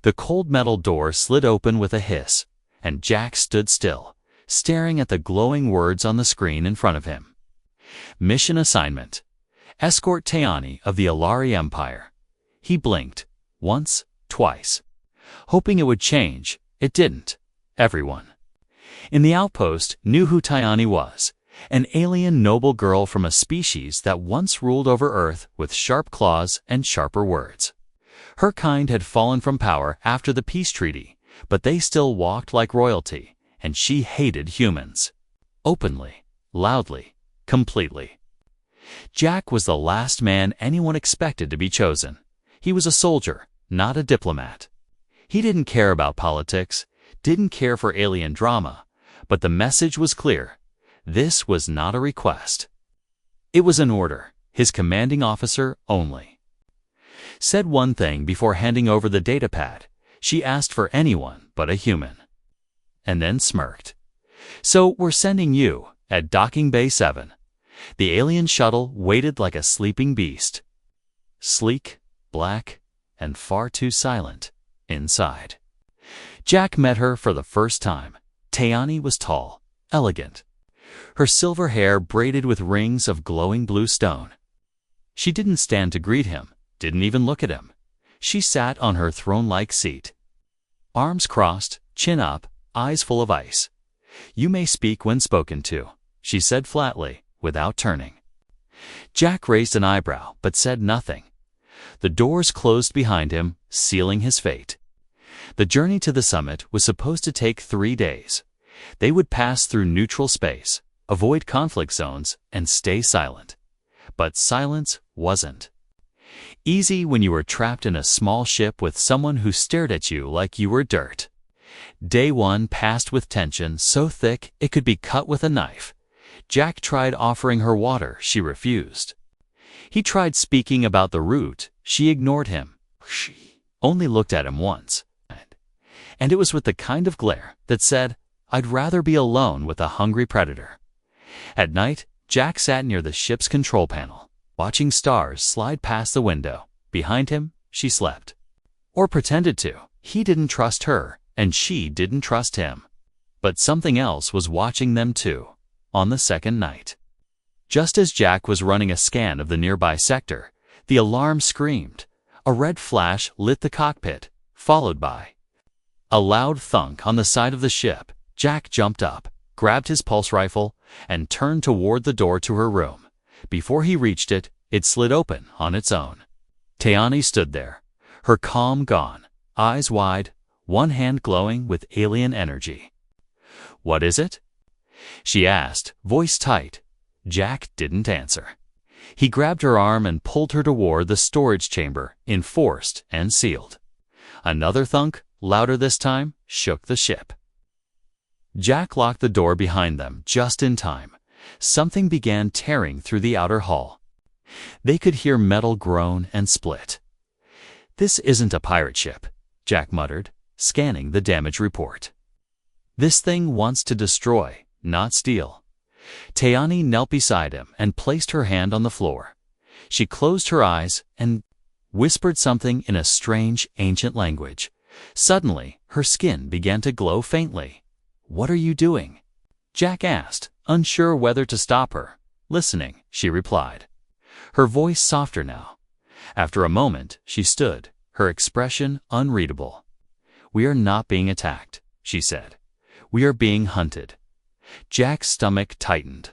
The cold metal door slid open with a hiss, and Jack stood still, staring at the glowing words on the screen in front of him. Mission assignment: escort Tayani of the Alari Empire. He blinked, once, twice. Hoping it would change, it didn't. Everyone in the outpost knew who Tayani was, an alien noble girl from a species that once ruled over Earth with sharp claws and sharper words. Her kind had fallen from power after the peace treaty, but they still walked like royalty, and she hated humans. Openly, loudly, completely. Jack was the last man anyone expected to be chosen. He was a soldier, not a diplomat. He didn't care about politics, didn't care for alien drama, but the message was clear. This was not a request. It was an order, his commanding officer only. Said one thing before handing over the datapad. She asked for anyone but a human. And then smirked. So we're sending you, at Docking Bay 7. The alien shuttle waited like a sleeping beast. Sleek, black, and far too silent inside. Jack met her for the first time. Tayani was tall, elegant. Her silver hair braided with rings of glowing blue stone. She didn't stand to greet him, didn't even look at him. She sat on her throne-like seat. Arms crossed, chin up, eyes full of ice. "You may speak when spoken to," she said flatly, without turning. Jack raised an eyebrow, but said nothing. The doors closed behind him, sealing his fate. The journey to the summit was supposed to take 3 days. They would pass through neutral space, avoid conflict zones, and stay silent. But silence wasn't easy when you were trapped in a small ship with someone who stared at you like you were dirt. Day 1 passed with tension so thick it could be cut with a knife. Jack tried offering her water, she refused. He tried speaking about the route, she ignored him. She only looked at him once. And it was with the kind of glare that said, "I'd rather be alone with a hungry predator." At night, Jack sat near the ship's control panel, watching stars slide past the window. Behind him, she slept. Or pretended to. He didn't trust her, and she didn't trust him. But something else was watching them too, on the second night. Just as Jack was running a scan of the nearby sector, the alarm screamed. A red flash lit the cockpit, followed by a loud thunk on the side of the ship. Jack jumped up, grabbed his pulse rifle, and turned toward the door to her room. Before he reached it, it slid open on its own. Tayani stood there, her calm gone, eyes wide, one hand glowing with alien energy. "What is it?" she asked, voice tight. Jack didn't answer. He grabbed her arm and pulled her toward the storage chamber, enforced and sealed. Another thunk, louder this time, shook the ship. Jack locked the door behind them just in time. Something began tearing through the outer hull. They could hear metal groan and split. "This isn't a pirate ship," Jack muttered, scanning the damage report. "This thing wants to destroy, not steal." Tayani knelt beside him and placed her hand on the floor. She closed her eyes and whispered something in a strange, ancient language. Suddenly, her skin began to glow faintly. "What are you doing?" Jack asked, unsure whether to stop her. "Listening," she replied, her voice softer now. After a moment, she stood, her expression unreadable. "We are not being attacked," she said. "We are being hunted." Jack's stomach tightened.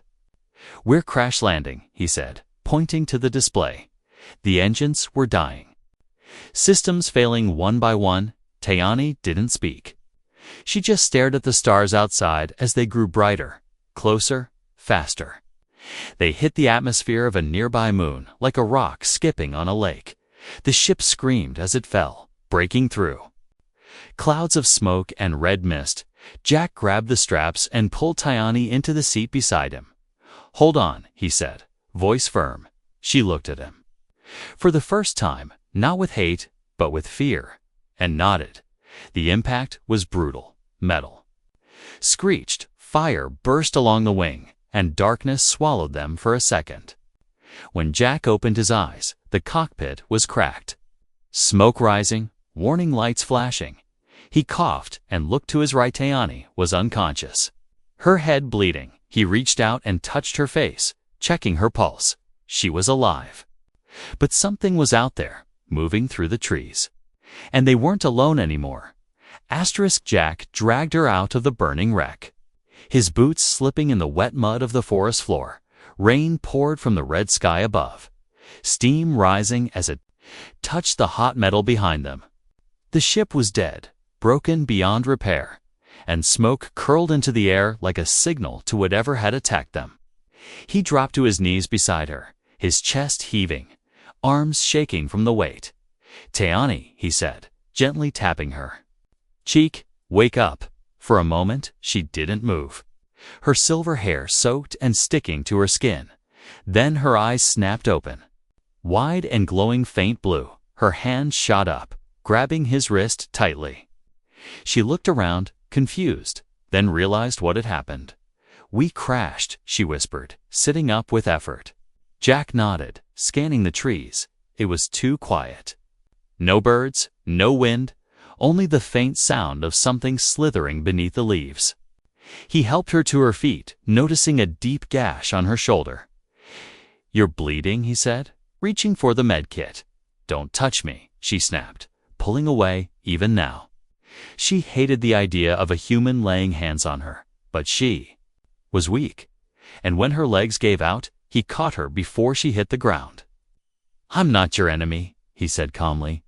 "We're crash landing," he said, pointing to the display. The engines were dying. Systems failing one by one. Tayani didn't speak. She just stared at the stars outside as they grew brighter, closer, faster. They hit the atmosphere of a nearby moon like a rock skipping on a lake. The ship screamed as it fell, breaking through. Clouds of smoke and red mist. Jack grabbed the straps and pulled Tayani into the seat beside him. "Hold on," he said, voice firm. She looked at him. For the first time, not with hate, but with fear, and nodded. The impact was brutal, metal. Screeched, fire burst along the wing, and darkness swallowed them for a second. When Jack opened his eyes, the cockpit was cracked. Smoke rising, warning lights flashing. He coughed and looked to his right. Tayani was unconscious, her head bleeding. He reached out and touched her face, checking her pulse. She was alive. But something was out there, moving through the trees. And they weren't alone anymore. Jack dragged her out of the burning wreck, his boots slipping in the wet mud of the forest floor. Rain poured from the red sky above, steam rising as it touched the hot metal behind them. The ship was dead, broken beyond repair, and smoke curled into the air like a signal to whatever had attacked them. He dropped to his knees beside her, his chest heaving, arms shaking from the weight. "Tayani," he said, gently tapping her cheek, "wake up." For a moment, she didn't move, her silver hair soaked and sticking to her skin. Then her eyes snapped open, wide and glowing faint blue. Her hand shot up, grabbing his wrist tightly. She looked around, confused, then realized what had happened. "We crashed," she whispered, sitting up with effort. Jack nodded, scanning the trees. It was too quiet. No birds, no wind, only the faint sound of something slithering beneath the leaves. He helped her to her feet, noticing a deep gash on her shoulder. "You're bleeding," he said, reaching for the med kit. "Don't touch me," she snapped, pulling away even now. She hated the idea of a human laying hands on her, but she was weak, and when her legs gave out, he caught her before she hit the ground. "I'm not your enemy," he said calmly,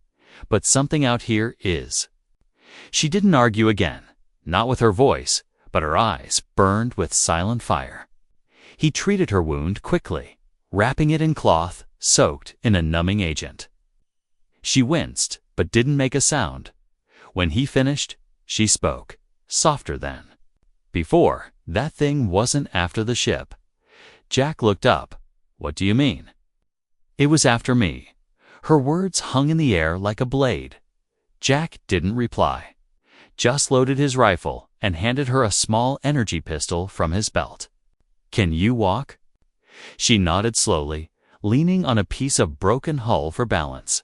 "but something out here is." She didn't argue again, not with her voice, but her eyes burned with silent fire. He treated her wound quickly, wrapping it in cloth soaked in a numbing agent. She winced, but didn't make a sound. When he finished, she spoke, softer than before. "That thing wasn't after the ship." Jack looked up. "What do you mean?" "It was after me." Her words hung in the air like a blade. Jack didn't reply, just loaded his rifle and handed her a small energy pistol from his belt. "Can you walk?" She nodded slowly, leaning on a piece of broken hull for balance.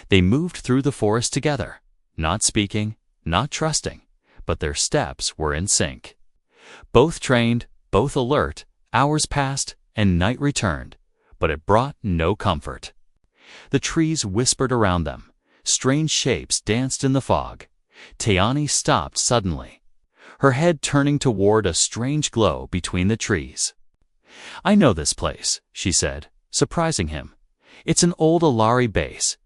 They moved through the forest together, not speaking, not trusting, but their steps were in sync. Both trained, both alert. Hours passed, and night returned, but it brought no comfort. The trees whispered around them. Strange shapes danced in the fog. Tayani stopped suddenly, her head turning toward a strange glow between the trees. "I know this place," she said, surprising him. "It's an old Alari base.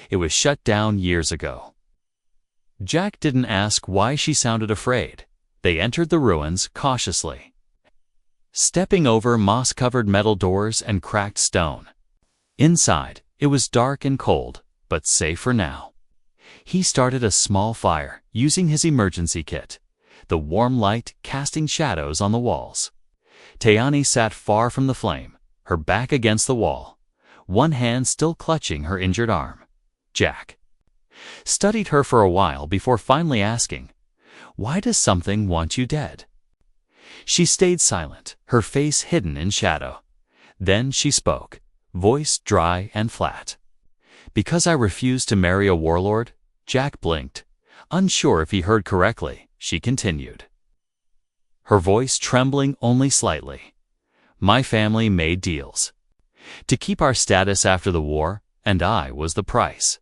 It was shut down years ago." Jack didn't ask why she sounded afraid. They entered the ruins cautiously, stepping over moss-covered metal doors and cracked stone. Inside, it was dark and cold, but safe for now. He started a small fire, using his emergency kit, the warm light casting shadows on the walls. Tayani sat far from the flame, her back against the wall, one hand still clutching her injured arm. Jack studied her for a while before finally asking, "Why does something want you dead?" She stayed silent, her face hidden in shadow. Then she spoke, voice dry and flat. "Because I refused to marry a warlord." Jack blinked, unsure if he heard correctly. She continued, her voice trembling only slightly. "My family made deals to keep our status after the war, and I was the price."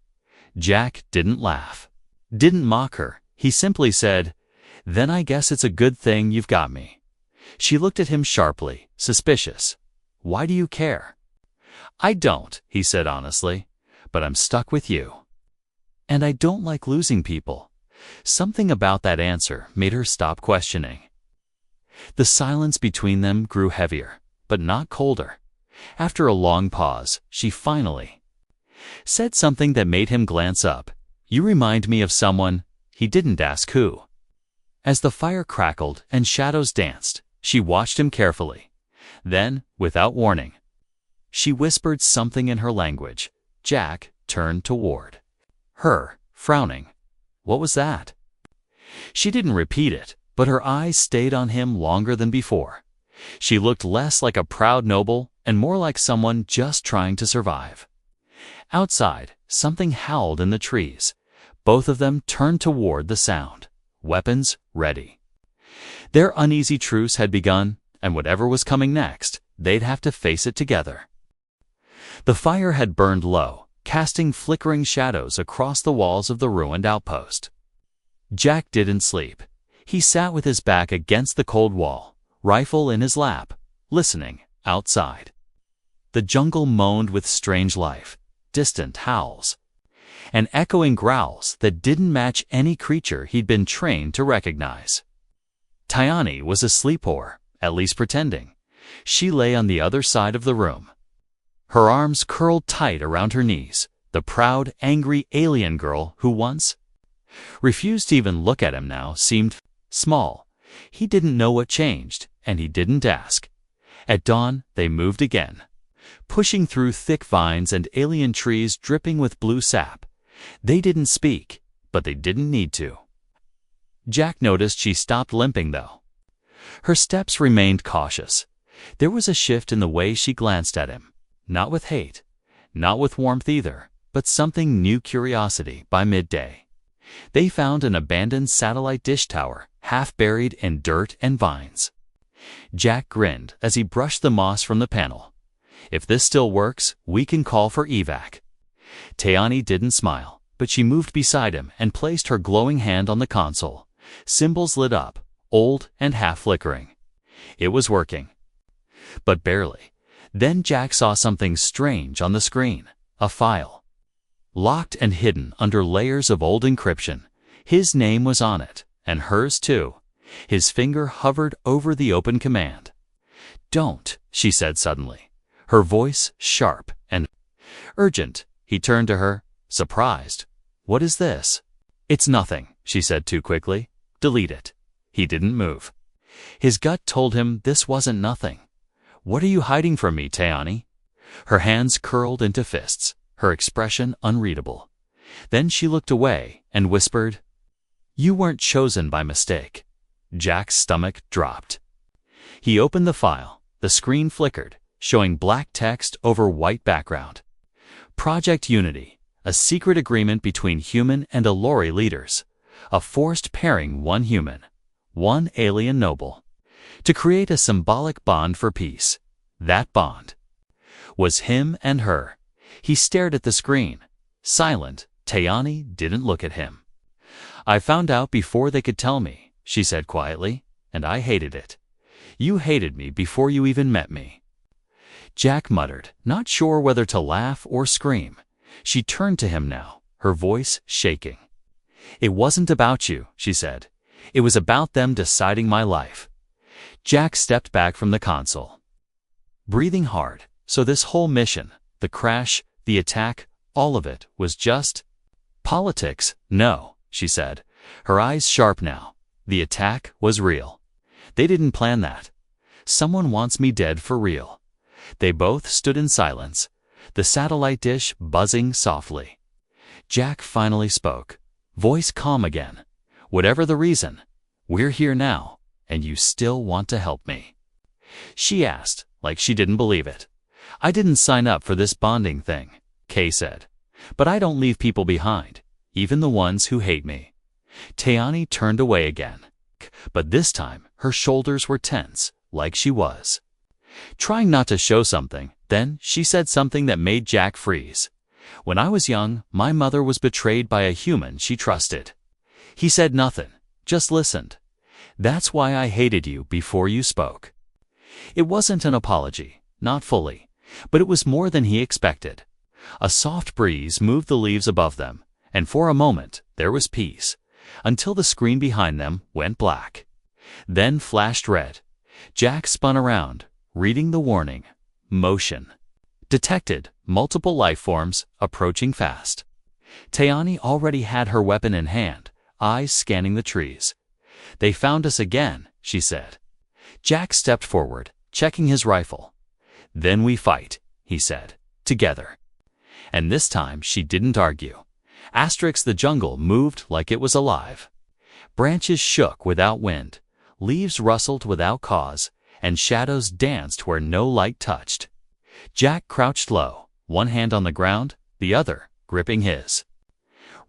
Jack didn't laugh, didn't mock her. He simply said, "Then I guess it's a good thing you've got me." She looked at him sharply, suspicious. "Why do you care?" "I don't," he said honestly, "but I'm stuck with you. And I don't like losing people." Something about that answer made her stop questioning. The silence between them grew heavier, but not colder. After a long pause, she finally said something that made him glance up. "You remind me of someone." He didn't ask who. As the fire crackled and shadows danced, she watched him carefully. Then, without warning, she whispered something in her language. Jack turned toward her, frowning. What was that? She didn't repeat it, but her eyes stayed on him longer than before. She looked less like a proud noble and more like someone just trying to survive. Outside, something howled in the trees, Both of them turned toward the sound, weapons ready. Their uneasy truce had begun, and whatever was coming next, they'd have to face it together. The fire had burned low, casting flickering shadows across the walls of the ruined outpost. Jack didn't sleep. He sat with his back against the cold wall, rifle in his lap, listening outside. The jungle moaned with strange life, distant howls, and echoing growls that didn't match any creature he'd been trained to recognize. Tayani was asleep, or at least pretending. She lay on the other side of the room. Her arms curled tight around her knees, the proud, angry alien girl who once refused to even look at him now seemed small. He didn't know what changed, and he didn't ask. At dawn, they moved again, pushing through thick vines and alien trees dripping with blue sap. They didn't speak, but they didn't need to. Jack noticed she stopped limping, though. Her steps remained cautious. There was a shift in the way she glanced at him. Not with hate, not with warmth either, but something new, curiosity. By midday, they found an abandoned satellite dish tower, half buried in dirt and vines. Jack grinned as he brushed the moss from the panel. If this still works, we can call for evac. Tayani didn't smile, but she moved beside him and placed her glowing hand on the console. Symbols lit up, old and half-flickering. It was working. But barely. Then Jack saw something strange on the screen. A file. Locked and hidden under layers of old encryption. His name was on it, and hers too. His finger hovered over the open command. "Don't," she said suddenly, her voice sharp and urgent. He turned to her, surprised. "What is this?" "It's nothing," she said too quickly. "Delete it." He didn't move. His gut told him this wasn't nothing. "What are you hiding from me, Tayani?" Her hands curled into fists, her expression unreadable. Then she looked away and whispered, "You weren't chosen by mistake." Jack's stomach dropped. He opened the file. The screen flickered, showing black text over white background. Project Unity, a secret agreement between human and Allori leaders. A forced pairing, one human, one alien noble, to create a symbolic bond for peace. That bond was him and her. He stared at the screen, silent. Tayani didn't look at him. "I found out before they could tell me," she said quietly, "and I hated it. You hated me before you even met me." Jack muttered, not sure whether to laugh or scream. She turned to him now, her voice shaking. "It wasn't about you," she said. "It was about them deciding my life." Jack stepped back from the console, breathing hard. So this whole mission, the crash, the attack, all of it was just politics? "No," she said, her eyes sharp now. "The attack was real. They didn't plan that. Someone wants me dead for real." They both stood in silence, the satellite dish buzzing softly. Jack finally spoke, voice calm again. "Whatever the reason, we're here now, and you still want to help me?" She asked, like she didn't believe it. "I didn't sign up for this bonding thing," Kay said. "But I don't leave people behind, even the ones who hate me." Tayani turned away again, but this time her shoulders were tense, like she was trying not to show something. Then she said something that made Jack freeze. "When I was young, my mother was betrayed by a human she trusted." He said nothing, just listened. "That's why I hated you before you spoke." It wasn't an apology, not fully, but it was more than he expected. A soft breeze moved the leaves above them, and for a moment there was peace, until the screen behind them went black. Then flashed red. Jack spun around, reading the warning. Motion detected, multiple life forms approaching fast. Tayani already had her weapon in hand, eyes scanning the trees. "They found us again," she said. Jack stepped forward, checking his rifle. "Then we fight," he said, "together." And this time she didn't argue. The jungle moved like it was alive. Branches shook without wind, leaves rustled without cause, and shadows danced where no light touched. Jack crouched low, one hand on the ground, the other gripping his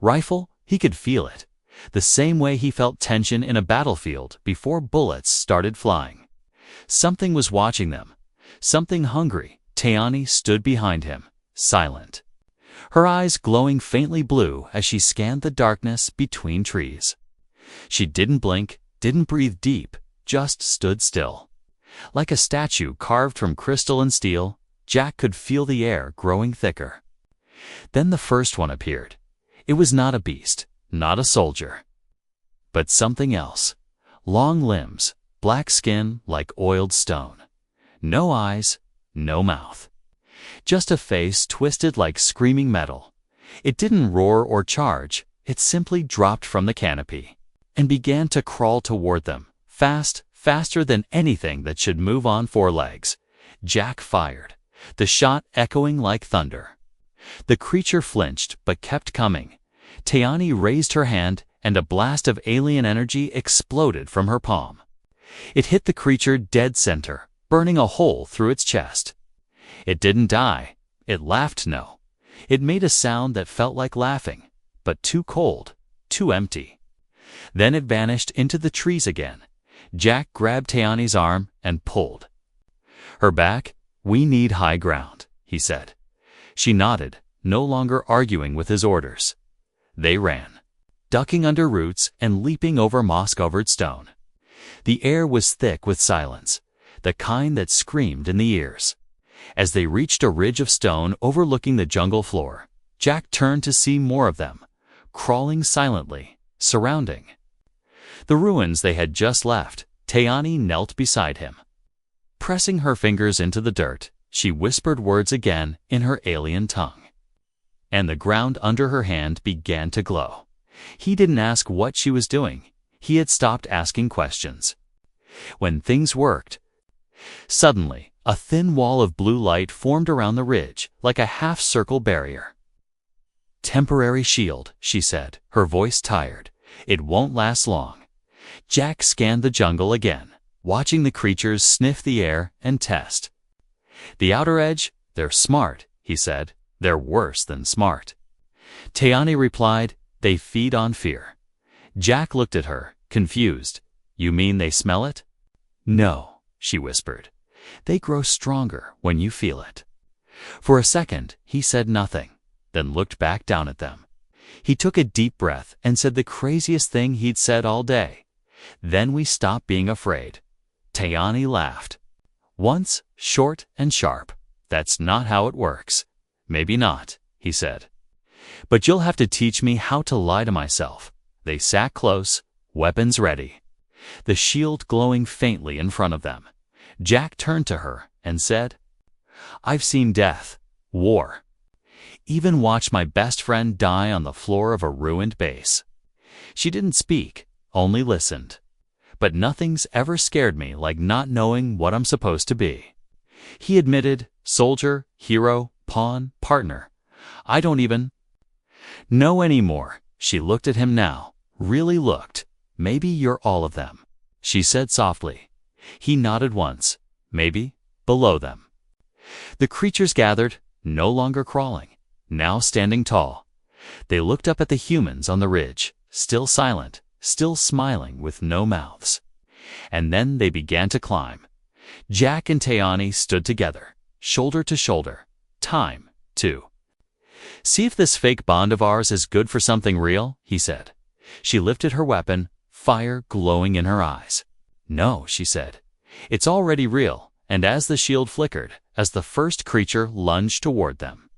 rifle, He could feel it, the same way he felt tension in a battlefield before bullets started flying. Something was watching them, something hungry. Teani stood behind him, silent, her eyes glowing faintly blue as she scanned the darkness between trees. She didn't blink, didn't breathe deep, just stood still. Like a statue carved from crystal and steel, Jack could feel the air growing thicker. Then the first one appeared. It was not a beast, not a soldier, but something else. Long limbs, black skin like oiled stone. No eyes, no mouth. Just a face twisted like screaming metal. It didn't roar or charge, it simply dropped from the canopy and began to crawl toward them, faster than anything that should move on four legs. Jack fired, the shot echoing like thunder. The creature flinched but kept coming. Teani raised her hand and a blast of alien energy exploded from her palm. It hit the creature dead center, burning a hole through its chest. It didn't die. It laughed no. It made a sound that felt like laughing, but too cold, too empty. Then it vanished into the trees again. Jack grabbed Teani's arm and pulled her back. "We need high ground," he said. She nodded, no longer arguing with his orders. They ran, ducking under roots and leaping over moss-covered stone. The air was thick with silence, the kind that screamed in the ears. As they reached a ridge of stone overlooking the jungle floor, Jack turned to see more of them, crawling silently, surrounding the ruins they had just left. Teani knelt beside him. Pressing her fingers into the dirt, she whispered words again in her alien tongue. And the ground under her hand began to glow. He didn't ask what she was doing. He had stopped asking questions. When things worked, suddenly, a thin wall of blue light formed around the ridge, like a half-circle barrier. "Temporary shield," she said, her voice tired. "It won't last long." Jack scanned the jungle again, watching the creatures sniff the air and test. "The outer edge, they're smart," he said. "They're worse than smart." Teani replied, "They feed on fear." Jack looked at her, confused. "You mean they smell it?" "No," she whispered. "They grow stronger when you feel it." For a second, he said nothing, then looked back down at them. He took a deep breath and said the craziest thing he'd said all day. "Then we stop being afraid." Teani laughed. Once, short and sharp. "That's not how it works." "Maybe not," he said. "But you'll have to teach me how to lie to myself." They sat close, weapons ready, the shield glowing faintly in front of them. Jack turned to her and said, "I've seen death, war, even watched my best friend die on the floor of a ruined base." She didn't speak, only listened. "But nothing's ever scared me like not knowing what I'm supposed to be." He admitted, soldier, hero, pawn, partner. "I don't even know anymore." She looked at him now, really looked. "Maybe you're all of them," she said softly. He nodded once. "Maybe, below them." The creatures gathered, no longer crawling, now standing tall. They looked up at the humans on the ridge, still silent, still smiling with no mouths. And then they began to climb. Jack and Teani stood together, shoulder to shoulder. "Time, to see if this fake bond of ours is good for something real," he said. She lifted her weapon, fire glowing in her eyes. "No," she said. "It's already real." And as the shield flickered, as the first creature lunged toward them,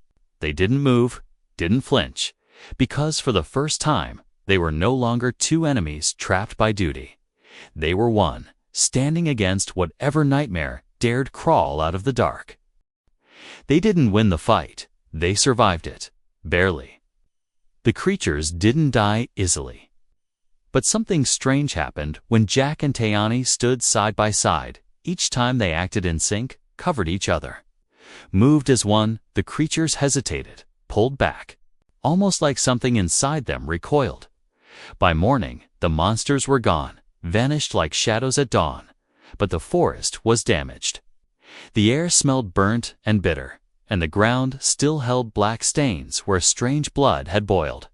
they didn't move, didn't flinch, because for the first time, they were no longer two enemies trapped by duty. They were one, standing against whatever nightmare dared crawl out of the dark. They didn't win the fight. They survived it, barely. The creatures didn't die easily. But something strange happened when Jack and Teani stood side by side. Each time they acted in sync, covered each other. Moved as one, the creatures hesitated, pulled back, almost like something inside them recoiled. By morning, the monsters were gone, vanished like shadows at dawn, but the forest was damaged. The air smelled burnt and bitter, and the ground still held black stains where strange blood had boiled.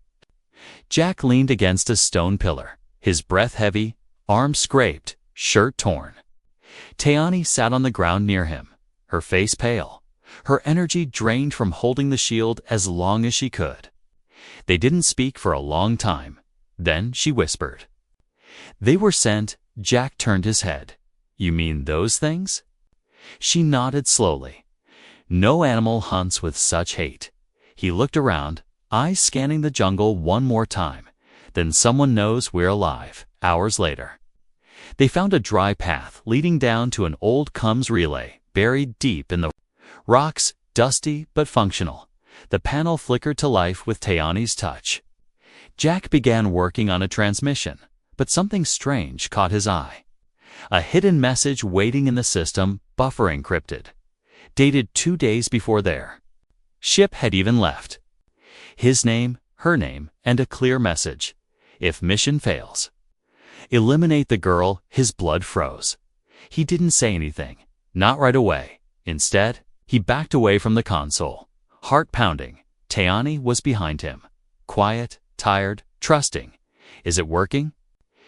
Jack leaned against a stone pillar, his breath heavy, arms scraped, shirt torn. Teani sat on the ground near him, her face pale, her energy drained from holding the shield as long as she could. They didn't speak for a long time. Then she whispered. "They were sent." Jack turned his head. "You mean those things?" She nodded slowly. "No animal hunts with such hate." He looked around, eyes scanning the jungle one more time. "Then someone knows we're alive." Hours later, they found a dry path leading down to an old Cums relay buried deep in the rocks, dusty but functional. The panel flickered to life with Teani's touch. Jack began working on a transmission, but something strange caught his eye. A hidden message waiting in the system, buffer encrypted, dated 2 days before their ship had even left. His name, her name, and a clear message. If mission fails, eliminate the girl. His blood froze. He didn't say anything, not right away. Instead, he backed away from the console, heart pounding. Teani was behind him, quiet, tired, trusting. "Is it working?"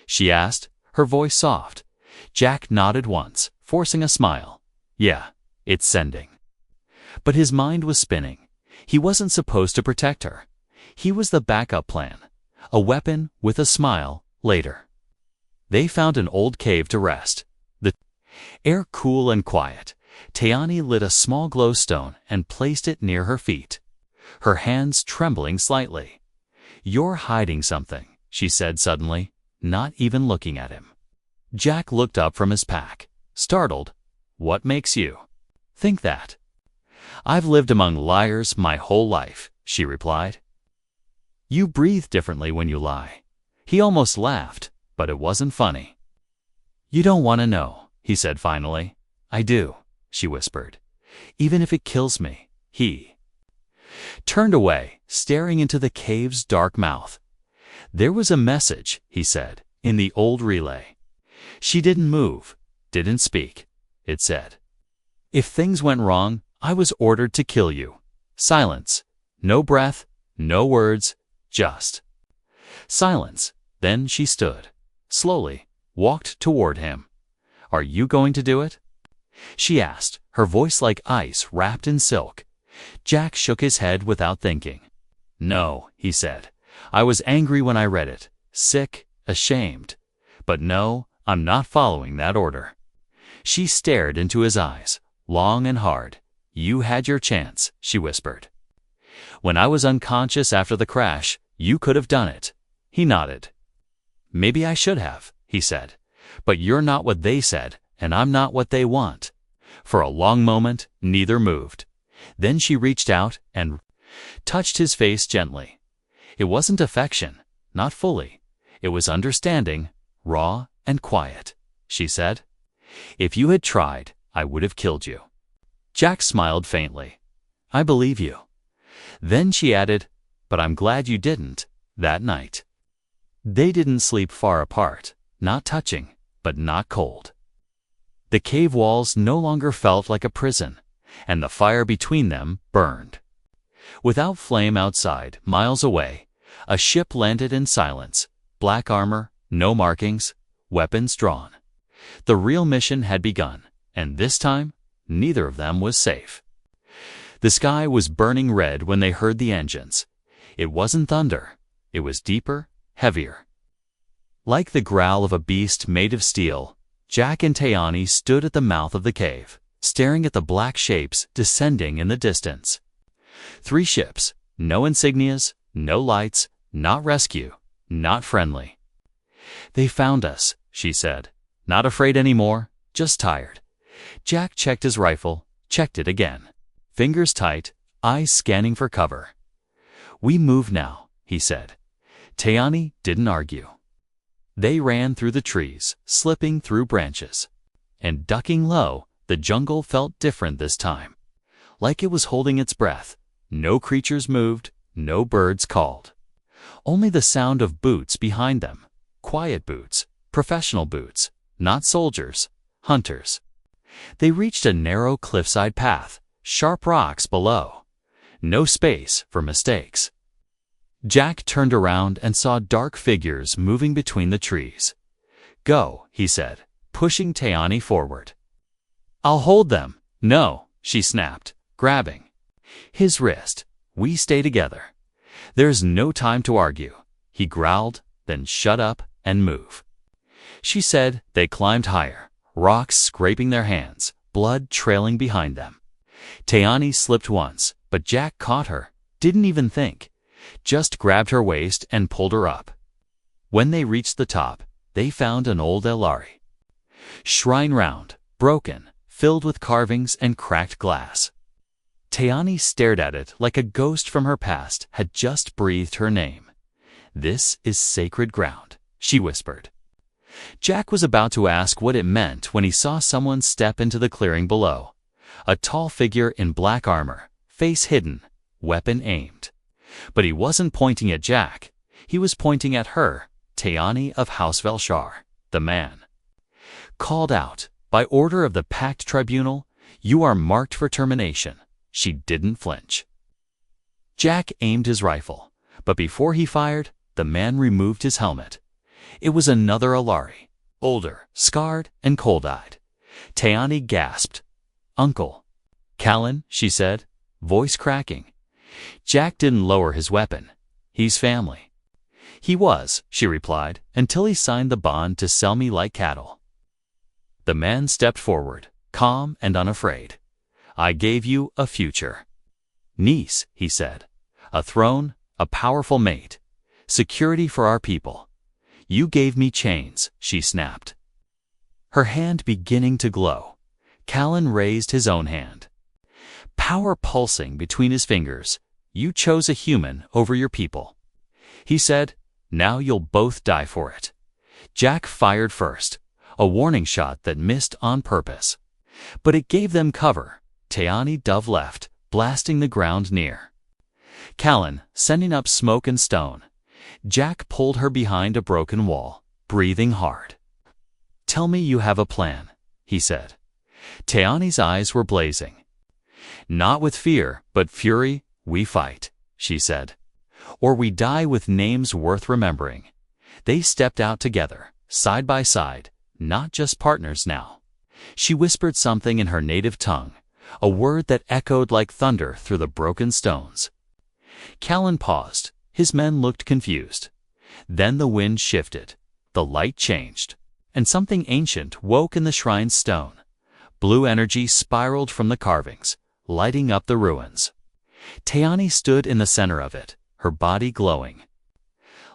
she asked, her voice soft. Jack nodded once, forcing a smile. "Yeah, it's sending." But his mind was spinning. He wasn't supposed to protect her. He was the backup plan, a weapon with a smile. Later, they found an old cave to rest, the air cool and quiet. Teani lit a small glowstone and placed it near her feet, her hands trembling slightly. "You're hiding something," she said suddenly, not even looking at him. Jack looked up from his pack, startled. "What makes you think that?" "I've lived among liars my whole life," she replied. "You breathe differently when you lie." He almost laughed, but it wasn't funny. "You don't want to know," he said finally. "I do," she whispered. "Even if it kills me." He turned away, staring into the cave's dark mouth. "There was a message," he said, "in the old relay." She didn't move, didn't speak. It said, "If things went wrong, I was ordered to kill you." Silence. No breath, no words, just silence. Then she stood, slowly, walked toward him. "Are you going to do it?" she asked, her voice like ice wrapped in silk. Jack shook his head without thinking. "No," he said. "I was angry when I read it, sick, ashamed. But no, I'm not following that order." She stared into his eyes, long and hard. "You had your chance," she whispered. "When I was unconscious after the crash, you could have done it." He nodded. "Maybe I should have," he said. "But you're not what they said, and I'm not what they want." For a long moment, neither moved. Then she reached out and touched his face gently. It wasn't affection, not fully. It was understanding, raw and quiet. She said, "If you had tried, I would have killed you." Jack smiled faintly. "I believe you." Then she added, "But I'm glad you didn't." That night, they didn't sleep far apart, not touching, but not cold. The cave walls no longer felt like a prison, and the fire between them burned. Without flame outside, miles away, a ship landed in silence, black armor, no markings, weapons drawn. The real mission had begun, and this time, neither of them was safe. The sky was burning red when they heard the engines. It wasn't thunder. It was deeper, heavier. Like the growl of a beast made of steel, Jack and Teani stood at the mouth of the cave, staring at the black shapes descending in the distance. 3 ships, no insignias, no lights, not rescue, not friendly. "They found us," she said. "Not afraid anymore, just tired." Jack checked his rifle, checked it again. Fingers tight, eyes scanning for cover. "We move now," he said. Teani didn't argue. They ran through the trees, slipping through branches. And ducking low, the jungle felt different this time. Like it was holding its breath. No creatures moved, no birds called. Only the sound of boots behind them. Quiet boots, professional boots, not soldiers, hunters. They reached a narrow cliffside path, sharp rocks below. No space for mistakes. Jack turned around and saw dark figures moving between the trees. "Go," he said, pushing Teani forward. "I'll hold them." "No," she snapped, grabbing his wrist. "We stay together. There's no time to argue." He growled, then "Shut up and move," she said. They climbed higher, rocks scraping their hands, blood trailing behind them. Teani slipped once, but Jack caught her, didn't even think, just grabbed her waist and pulled her up. When they reached the top, they found an old Elari shrine, round, broken, filled with carvings and cracked glass. Teani stared at it like a ghost from her past had just breathed her name. "This is sacred ground," she whispered. Jack was about to ask what it meant when he saw someone step into the clearing below. A tall figure in black armor, face hidden, weapon aimed. But he wasn't pointing at Jack. He was pointing at her, Teani of House Velshar. The man called out, "By order of the Pact Tribunal, you are marked for termination." She didn't flinch. Jack aimed his rifle, but before he fired, the man removed his helmet. It was another Elari, older, scarred, and cold-eyed. Teani gasped. "Uncle." "Callan," she said, voice cracking. Jack didn't lower his weapon. "He's family." "He was," she replied, "until he signed the bond to sell me like cattle." The man stepped forward, calm and unafraid. "I gave you a future." "Niece," he said. "A throne, a powerful mate, security for our people. You gave me chains," she snapped. Her hand beginning to glow. Callan raised his own hand, power pulsing between his fingers. "You chose a human over your people," he said. "Now you'll both die for it." Jack fired first, a warning shot that missed on purpose. But it gave them cover. Teani dove left, blasting the ground near. Callan, sending up smoke and stone. Jack pulled her behind a broken wall, breathing hard. "Tell me you have a plan," he said. Teani's eyes were blazing. "Not with fear, but fury, we fight," she said. "Or we die with names worth remembering." They stepped out together, side by side, not just partners now. She whispered something in her native tongue, a word that echoed like thunder through the broken stones. Callan paused. His men looked confused. Then the wind shifted, the light changed, and something ancient woke in the shrine's stone. Blue energy spiraled from the carvings, lighting up the ruins. Teani stood in the center of it, her body glowing.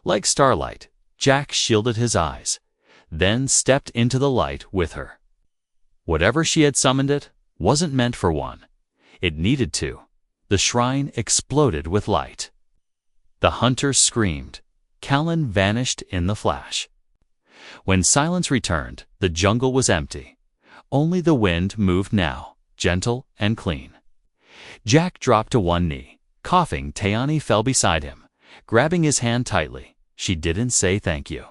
Like starlight, Jack shielded his eyes, then stepped into the light with her. Whatever she had summoned, it wasn't meant for one. It needed to. The shrine exploded with light. The hunter screamed. Callan vanished in the flash. When silence returned, the jungle was empty. Only the wind moved now, gentle and clean. Jack dropped to one knee. Coughing, Teani fell beside him, grabbing his hand tightly. She didn't say thank you.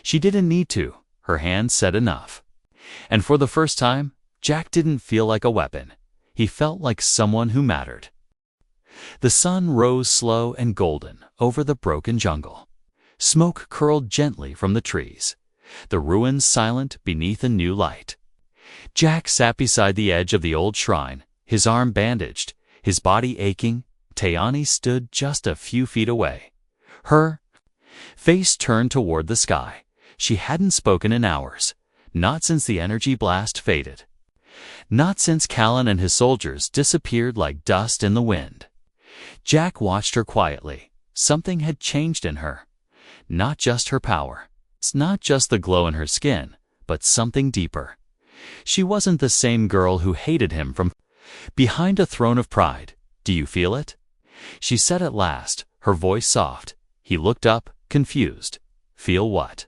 She didn't need to. Her hand said enough. And for the first time, Jack didn't feel like a weapon. He felt like someone who mattered. The sun rose slow and golden over the broken jungle. Smoke curled gently from the trees, the ruins silent beneath a new light. Jack sat beside the edge of the old shrine, his arm bandaged, his body aching. Teani stood just a few feet away, her face turned toward the sky. She hadn't spoken in hours, not since the energy blast faded, not since Callan and his soldiers disappeared like dust in the wind. Jack watched her quietly. Something had changed in her. Not just her power. It's not just the glow in her skin, but something deeper. She wasn't the same girl who hated him from behind a throne of pride. "Do you feel it?" she said at last, her voice soft. He looked up, confused. "Feel what?"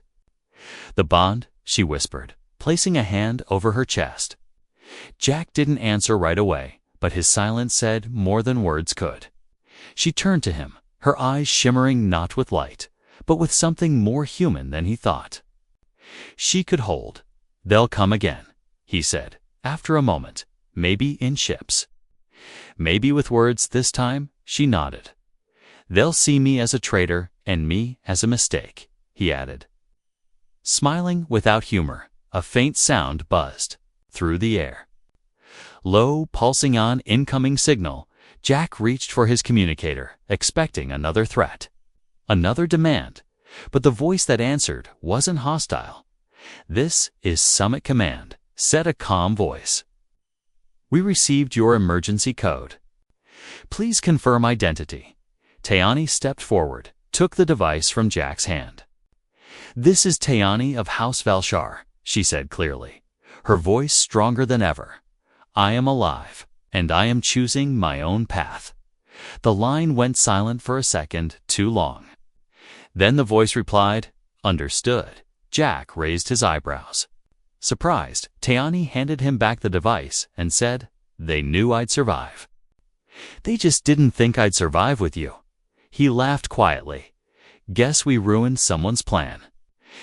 "The bond," she whispered, placing a hand over her chest. Jack didn't answer right away, but his silence said more than words could. She turned to him, her eyes shimmering not with light, but with something more human than he thought. "She could hold. They'll come again," he said, after a moment, "maybe in ships." "Maybe with words this time," she nodded. They'll see me as a traitor and me as a mistake, he added. Smiling without humor, a faint sound buzzed through the air. Low, pulsing on incoming signal, Jack reached for his communicator, expecting another threat, another demand, but the voice that answered wasn't hostile. "This is Summit Command," said a calm voice. "We received your emergency code. Please confirm identity." Tayani stepped forward, took the device from Jack's hand. "This is Tayani of House Valshar," she said clearly, her voice stronger than ever. "I am alive, and I am choosing my own path." The line went silent for a second, too long. Then the voice replied, "Understood." Jack raised his eyebrows. Surprised, Tayani handed him back the device and said, "They knew I'd survive." "They just didn't think I'd survive with you." He laughed quietly. "Guess we ruined someone's plan."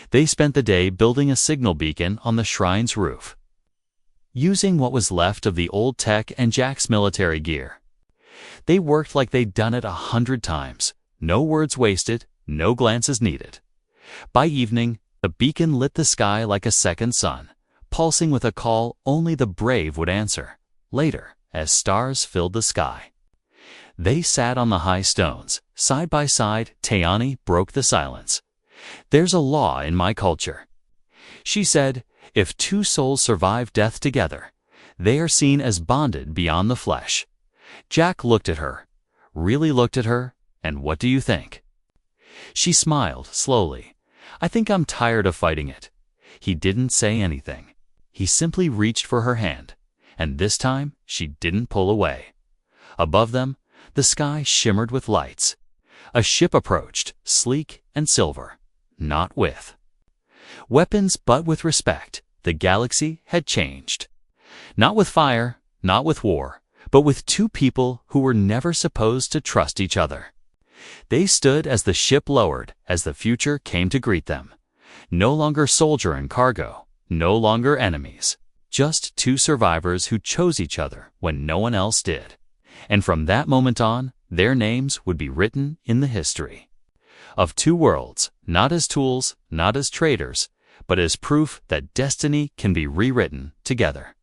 They spent the day building a signal beacon on the shrine's roof, using what was left of the old tech and Jack's military gear. They worked like they'd done it 100 times. No words wasted, no glances needed. By evening, the beacon lit the sky like a second sun, pulsing with a call only the brave would answer. Later, as stars filled the sky, they sat on the high stones. Side by side, Tayani broke the silence. "There's a law in my culture," she said. "If two souls survive death together, they are seen as bonded beyond the flesh." Jack looked at her, really looked at her, and what do you think? She smiled slowly. "I think I'm tired of fighting it." He didn't say anything. He simply reached for her hand, and this time she didn't pull away. Above them, the sky shimmered with lights. A ship approached, sleek and silver, not with weapons but with respect. The galaxy had changed. Not with fire, not with war, but with two people who were never supposed to trust each other. They stood as the ship lowered, as the future came to greet them. No longer soldier and cargo, no longer enemies, just two survivors who chose each other when no one else did. And from that moment on, their names would be written in the history of two worlds, not as tools, not as traitors, but as proof that destiny can be rewritten together.